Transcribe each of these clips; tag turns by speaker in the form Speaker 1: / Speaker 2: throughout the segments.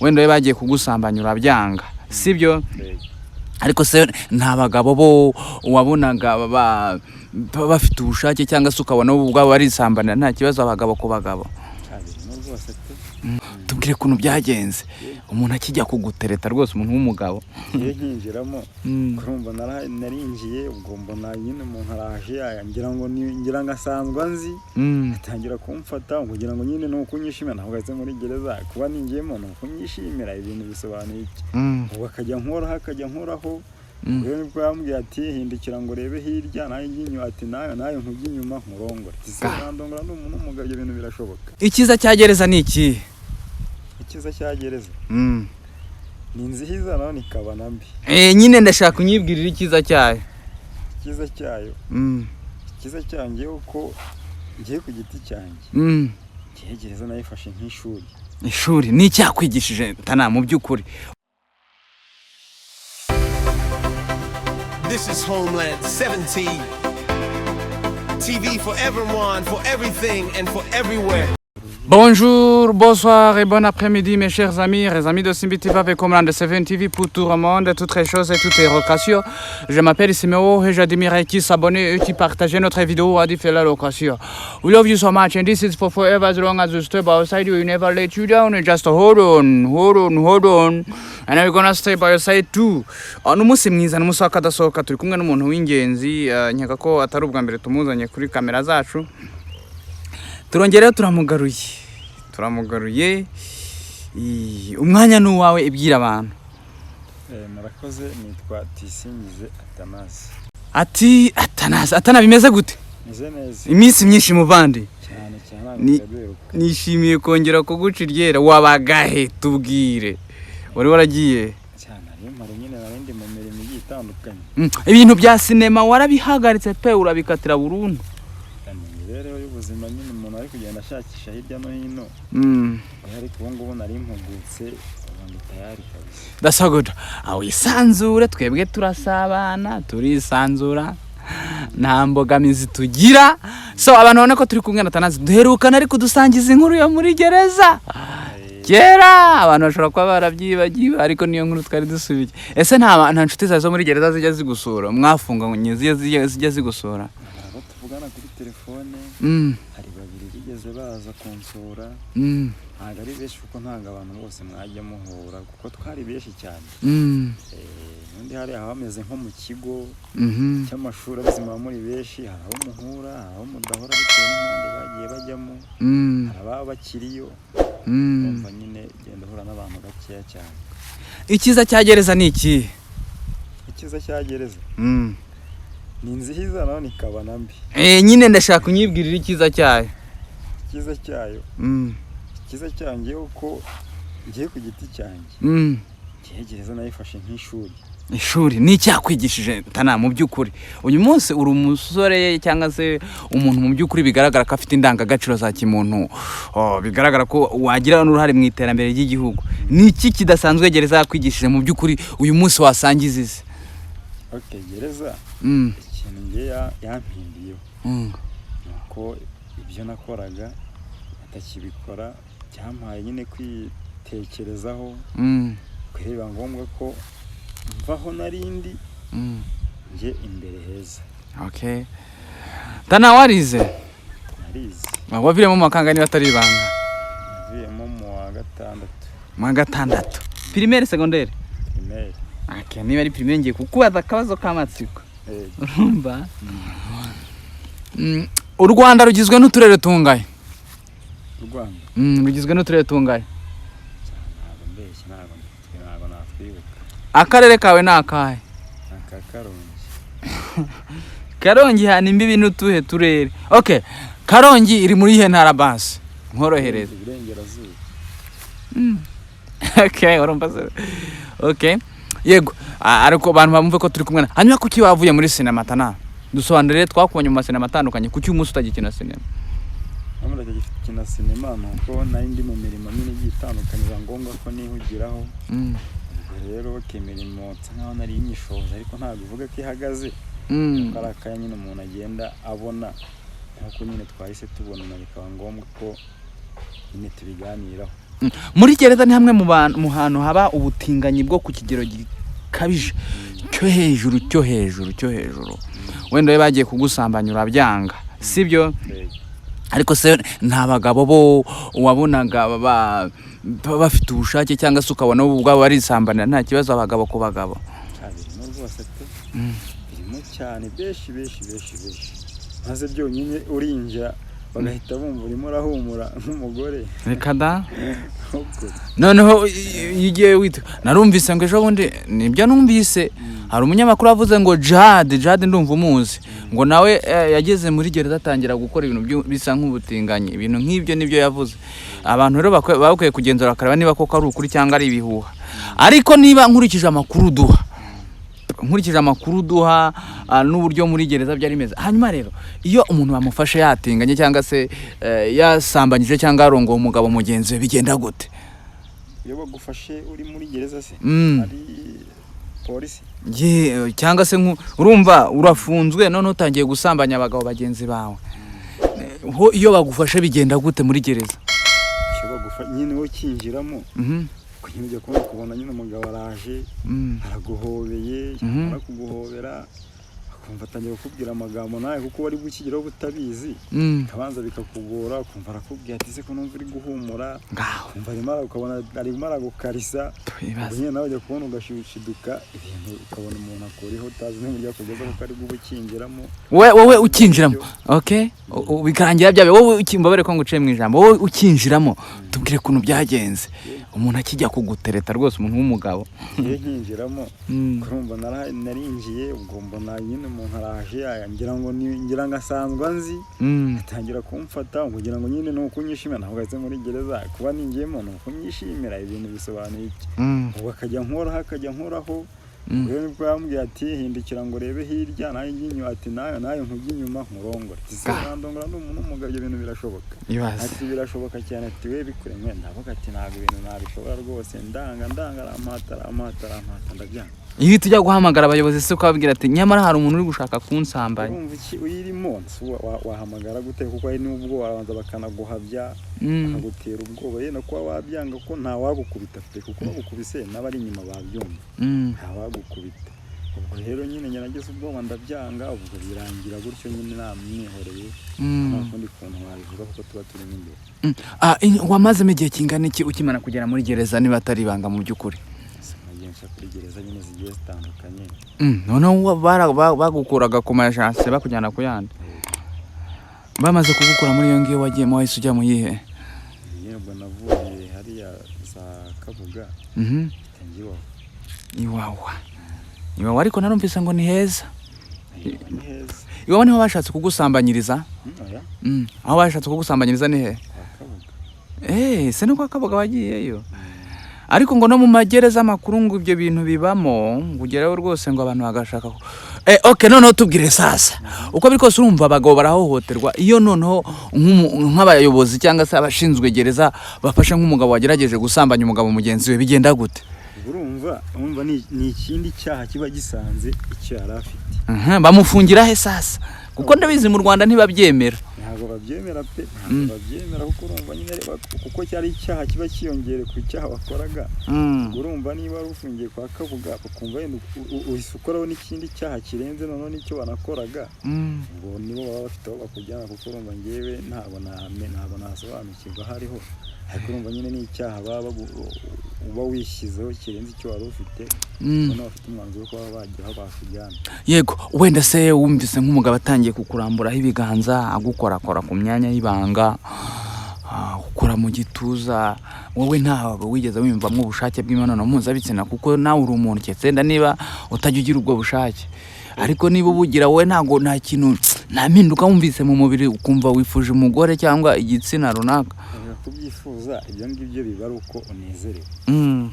Speaker 1: wenda bagiye kugusambanya urabyanga sibyo ariko se nta bagabo bo wabonaga bafite ubushake cyangwa se ukabona ubwabo barisambana nta kibazo abagabo ku bagabo tubwire kuntu byagenze umuntu akijya kugutereta rwose umuntu w'umugabo
Speaker 2: nkinjiramo kurumva narinjiye ubwo mbona nyine umuntu araje ngira ngo asanzwe nzi atangira kumfata kugira ngo nyine nuko nyishimira ntabwo gaze muri gereza kuba ninjiyemo nuko nyishimira ibintu bisobanuye iki ubwo akajya nkoraho rero nibwo yambwiye ati hindukira ngo rebe hirya nayo nginyo ati nayo nkujya inyuma nkurongora ndongora n'umuntu w'umugabo ibyo bintu birashoboka
Speaker 1: ikiza cya gereza ni iki
Speaker 2: ikiza cya gereza ni nziza naho nikaba nambi
Speaker 1: nyine ndashaka unyibwirira ikiza cyayo
Speaker 2: ikiza cyanjye uko ngiye ku giti cyanjye ngiye gereza nayifashe nk'ishuri
Speaker 1: ishuri ni icyakwigishije tana mu by'ukuri.
Speaker 3: This is Homeland 17. TV for everyone, for everything, and for everywhere.
Speaker 1: Bonjour, bonsoir et bon après-midi mes chers amis, les amis de Simbi TV avec Homeland 17 TV pour tout le monde, toutes les choses et toutes les locations. Je m'appelle Simeo et j'admire qui s'abonne et qui partage notre vidéo à différentes locations. We love you so much and this is for forever as long as you stay by your side, we will never let you down. Just hold on. And we're gonna stay by your side too. N'umunsi mwiza n'umunsi wakadasohoka turi kumwe n'umuntu w'ingenzi nkeka ko atari ubwa mbere tumuzanye kuri kamera zacu. Turongera turamugaruye umwanya n'uwawe ibwira abantu.
Speaker 2: Murakoze nitwa Tisingize
Speaker 1: Athanase Atana bimeze gute?
Speaker 2: Meze neza.
Speaker 1: Iminsi myinshi muvandi.
Speaker 2: Cyane
Speaker 1: nishimiye kongera kuguca iryera wabagahe tubwire. Wari waragiye
Speaker 2: cyane ari nyine narindi mu mirimo itandukanye.
Speaker 1: Ibintu bya sinema warabihagaritse pe urabikatira burundu.
Speaker 2: Rero y'ubuzima nyine umuntu ari kugenda ashakisha hirya no hino. Ariko ubu ngubu nari mpugutse abantu tayari kabisa.
Speaker 1: That's so good. Awisanzure twebwe turasabana turisanzura. Nta mbogamizi tugira. So abantu bone ko turi kumwe na Athanase duherukana ariko dusangiza inkuru yo muri gereza. Kera abantu bashobora kuba barabyibagiwe ariko niyo nkuru twari dusubiye. Ese nta nshuti zawe zo muri gereza zijya zigusura mwafunganye zijya zigusura?
Speaker 2: Tuvugana kuri telefone hari babiri bigeze baza kunsura ntabwo ari benshi kuko ntabwo abantu bose mwajya muhura kuko twari benshi cyane undi hari abameze nko mu kigo cy'amashuri abazima muri benshi hari aho muhura hari aho mudahora bitewe n'impande bagiye bajyamo hari ababa bakiriyo umva nyine genda uhura n'abantu bakeya cyane.
Speaker 1: Ikiza cya gereza ni iki?
Speaker 2: Ikiza cya gereza ni nziza naho nikaba nambi
Speaker 1: nyine ndashaka unyibwirira ikiza cyayo.
Speaker 2: Ikiza cyanjye uko ngiye ku giti cyanjye ngiye gereza nayifashe nk'ishuri.
Speaker 1: Ishuri ni icyakwigishije tana mu by'ukuri. Uyu munsi uri umusore cyangwa se umuntu mu by'ukuri bigaragara ko afite indangagaciro za kimuntu. Bigaragara ko wagira n'uruhare mu iterambere ry'igihugu. Ni iki kidasanzwe gereza yakwigishije mu by'ukuri uyu munsi wasangiza izi?
Speaker 2: Okay, gereza ikintu ngiye yampindiyeho nuko ibyo nakoraga atakibikora cyampaye nyine kwitekerezaho kureba ngombwa ko mvaho narindi nje imbere heza.
Speaker 1: Okay. Tana warize?
Speaker 2: Narize.
Speaker 1: Waviremo mu makanga niba atari ibanga?
Speaker 2: Naviremo mu
Speaker 1: wa gatandatu. Primaire secondaire?
Speaker 2: Primaire.
Speaker 1: Okay, niba ari primaire ngiye kukubaza akabazo k'amatsiko. Urumva? U Rwanda rugizwe n'uturere tungahe? Rugizwe n'uturere tungahe?
Speaker 2: Ntabwo natwibuka.
Speaker 1: Akarere kawe ni akahe?
Speaker 2: Karongi.
Speaker 1: Karongi hani imbibi n'utuhe turere. Okay, Karongi iri muri ihe ntara basi. Nkorohereza.
Speaker 2: Iburengerazuba.
Speaker 1: Okay, urumva se. Okay. Yego, ariko abantu bamumve ko turi kumwe. Hanyuma kuki wavuye muri sinema Tana? Dusobanurire twakubonye mu masinema atandukanye kuki umunsi utagikina sinema?
Speaker 2: Amara gikina sinema nuko nari ndi mu mirimo minini itandukanye ngombwa ko nihugiraho. Rero kemirimo nkaho nari inyishoje ariko ntabwo bivuga ko ihagaze. Karakaya nyine umuntu agenda abona nkuko nyine twahise tubonana bikaba ngombwa ko nyine tubiganiraho.
Speaker 1: Muri gereza ni hamwe mu hantu haba ubutinganyi bwo ku kigero gikabije cyo hejuru wenda bagiye kugusambanya urabyanga sibyo ariko se nta bagabo bo wabonaga bafite ubushake cyangwa se ukabona ubwabo barisambanira nta kibazo abagabo ku bagabo
Speaker 2: birimo cyane beshi maze byonyine urinja bagahita bumva urimo urahumura nk'umugore
Speaker 1: reka da noneho igiye wita narumvise ngo ejo bundi nibyo numvise hari umunyamakuru avuze ngo Jihad ndumva umuzi ngo nawe yageze muri gereza atangira gukora ibintu bisa nk'ubutinganyi ibintu nk'ibyo nibyo yavuze abantu rero bakwiye kugenzura bakareba niba koko ari ukuri cyangwa ari ibihuha ariko niba nkurikije amakuru duha n'uburyo muri gereza byari bimeze hanyuma rero iyo umuntu bamufashe yatinganye cyangwa se yasambanyije cyangwa yarongoye umugabo mugenzi we bigenda gute
Speaker 2: iyo bagufashe uri muri gereza se ari polisi
Speaker 1: cyangwa se urumva urafunzwe none utangiye gusambanya abagabo bagenzi bawe iyo bagufashe bigenda gute muri gereza
Speaker 2: nyine wo kinjiramo nyine ujya kubona nyine umugabo araje araguhobeye arakuguhobera akumva atangiye kukubwira amagambo nawe kuko wari gukigeraho butabizi kabanza bikakugora ukumva arakubwira ati se ko numva uri guhumura ukumva ukabona arimo aragukarisa nyine nawe ujya kubona ugashiduka ibintu ukabona umuntu akuriho utazi n'uburyo akugeza kuko ari gukinjiramo
Speaker 1: wowe ukinjiramo okay bikarangira byabe wowe ukimbabare ko nguciye mu ijambo wowe ukinjiramo tubwire kuntu byagenze umuntu akijya kugutereta rwose umuntu w'umugabo
Speaker 2: yinjiramo kurumva narinjiye ubwo mbona nyine umuntu araje ngira ngo asanzwe nzi atangira kumfata kugira ngo nyine nuko unyishimira ntabwo ahise muri gereza kuba ninjiyemo nuko unyishimira ibintu bisobanuye iki ubwo akajya nkoraho rero nibwo yambwiye ati hindukira ngo urebe hirya nayo inyuma ati nayo nkujya inyuma nkurongora ati se ndongora n'umuntu w'umugabo ibyo bintu birashoboka ati birashoboka cyane ati we bikuremwe ndavuga ati ntabwo ibintu nabishobora rwose ndanga arampata ndabyanga
Speaker 1: iyo tujya guhamagara abayobozi se ukababwira ati nyamara hari umuntu uri gushaka kunsambanya
Speaker 2: urumva iki uyirimo wahamagara gute kuko ari n'ubwo arabanza bakanaguhabya bakagutera ubwoba yenda kuba wabyanga ko nta wagukubita pe kuko bagukubise n'abari inyuma babyumva nta wagukubita ubwo rero nyine ngerageza ubwoba ndabyanga ubwo birangira gutyo nyine namwihoreye nta kundi kuntu wabivuga kuko tuba turimo imbere
Speaker 1: wamazemo igihe kingana iki ukimara kugera muri gereza niba atari ibanga mu by'ukuri
Speaker 2: kuri gereza nyine zigiye zitandukanye
Speaker 1: noneho bagukuraga ku majanse bakujyana ku yandi bamaze kugukura muri iyo ngiyo wagiyemo wahise ujya mu yihe
Speaker 2: yego navuye hariya za Kabuga
Speaker 1: iwawa ariko narumvise ngo ni heza iwawa niho bashatse kugusambanyiriza aho bashatse kugusambanyiriza ni he se no kwa Kabuga wagiyeyo ariko ngo no mu magereza makuru ngo ibyo bintu bibamo ngugeraho rwose ngo abantu bagashaka okay noneho tubwire sasa uko biri kose urumva abagabo barahohoterwa iyo noneho nk'abayobozi cyangwa se abashinzwe gereza bafashe nk'umugabo wagerageje gusambanya umugabo mugenzi we bigenda gute
Speaker 2: urumva ni ikindi cyaha kiba gisanze icyo yari afite
Speaker 1: bamufungira he sasa kuko ndabizi mu Rwanda ntibabyemera
Speaker 2: ntabwo babyemera pe ntabwo babyemera kuko urumva nyine kuko cyari icyaha kiba kiyongere ku cyaha wakoraga urumva niba ufungiye kwa Kabuga ukumva yenda uhise ukoraho n'ikindi cyaha kirenze noneho n'icyo wanakoraga ngo nibo baba bafite aho bakujyana kuko urumva ngewe ntabwo nasobanukirwa hariho ariko urumva nyine ni icyaha uba wishyizeho kirenze icyo wari ufite noneho bafite umwanzuro wo kuba bagira aho bakujyana
Speaker 1: yego wenda se wumvise nk'umugabo atangiye kukuramburaho ibiganza agukorakora ku myanya y'ibanga ukora mu gituza wowe ntabwo wigeze wiyumvamo ubushake bw'imibonano mpuzabitsina kuko nawe uri umuntu cyenda niba utajya ugira ubwo bushake ariko niba ubugira wowe ntabwo nta kintu nta mpinduka wumvise mu mubiri ukumva wifuje umugore cyangwa igitsina runaka
Speaker 2: kubyifuza ibyo ngibyo biba ari uko unezerewe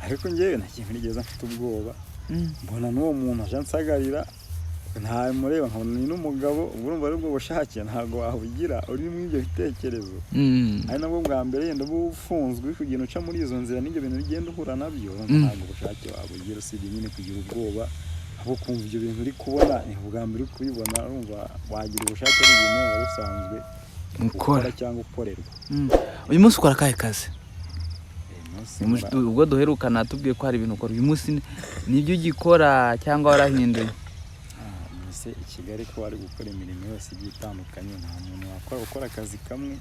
Speaker 2: ariko ngewe nta kintu nigeze mfite ubwoba mbona n'uwo muntu aje ansagarira ntamureba nkabona ni n'umugabo urumva ari ubwo bushake ntabwo wabugira uri muri ibyo bitekerezo ari nabwo bwa mbere yenda uba ufunzwe kugenda uca muri izo nzira n'ibyo bintu bigenda uhura nabyo ntabwo bushake wabugira usibye nyine kugira ubwoba aho kumva ibyo bintu uri kubona ni ubwa mbere uri kubibona urumva wagira ubushake ari ibintu biba bisanzwe ukora cyangwa ukorerwa
Speaker 1: uyu munsi ukora akahe kazi ubwo duherukana tubwiye ko hari ibintu ukora uyu munsi nibyo ugikora cyangwa warahinduye?
Speaker 2: Mbese i Kigali ko bari gukora imirimo yose igiye itandukanye, nta muntu wakora gukora akazi kamwe.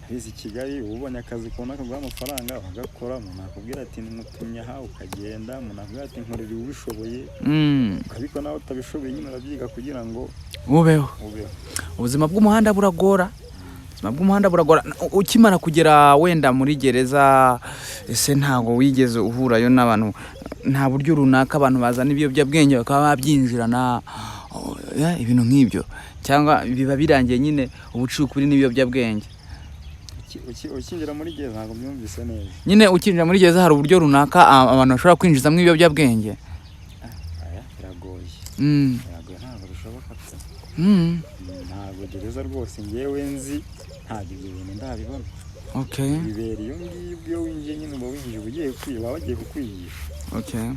Speaker 2: Abizi i Kigali ubonye akazi kubona kaguha amafaranga ugakora, umuntu akubwira ati nmutumye aha ukagenda, umuntu akubwira ati nkorera ubishoboye ukabikora, nawe utabishoboye nyine urabyiga kugira ngo
Speaker 1: ubeho. Ubuzima bw'umuhanda buragora, ukimara kugera wenda muri gereza, ese ntago wigeze uhurayo n'abantu, nta buryo runaka abantu bazana ibiyobyabwenge bakaba babyinjirana ibintu nk'ibyo, cyangwa biba birangiye nyine ubucukuri n'ibiyobyabwenge?
Speaker 2: Ukinjira muri gereza ntabwo byumvise neza.
Speaker 1: Nyine ukinjira muri gereza hari uburyo runaka abantu bashobora kwinjizamo ibiyobyabwenge?
Speaker 2: Biragoye. Biragoye, ntabwo bishoboka pe. Ntabwo gereza rwose ngewe nzi, ntabwo ibyo bintu ndabibona.
Speaker 1: Okay.
Speaker 2: Bibera iyo ngiyo, iyo winjiye nyine uba winjiye ugiye kwiba, bagiye kukwigisha.
Speaker 1: Okay.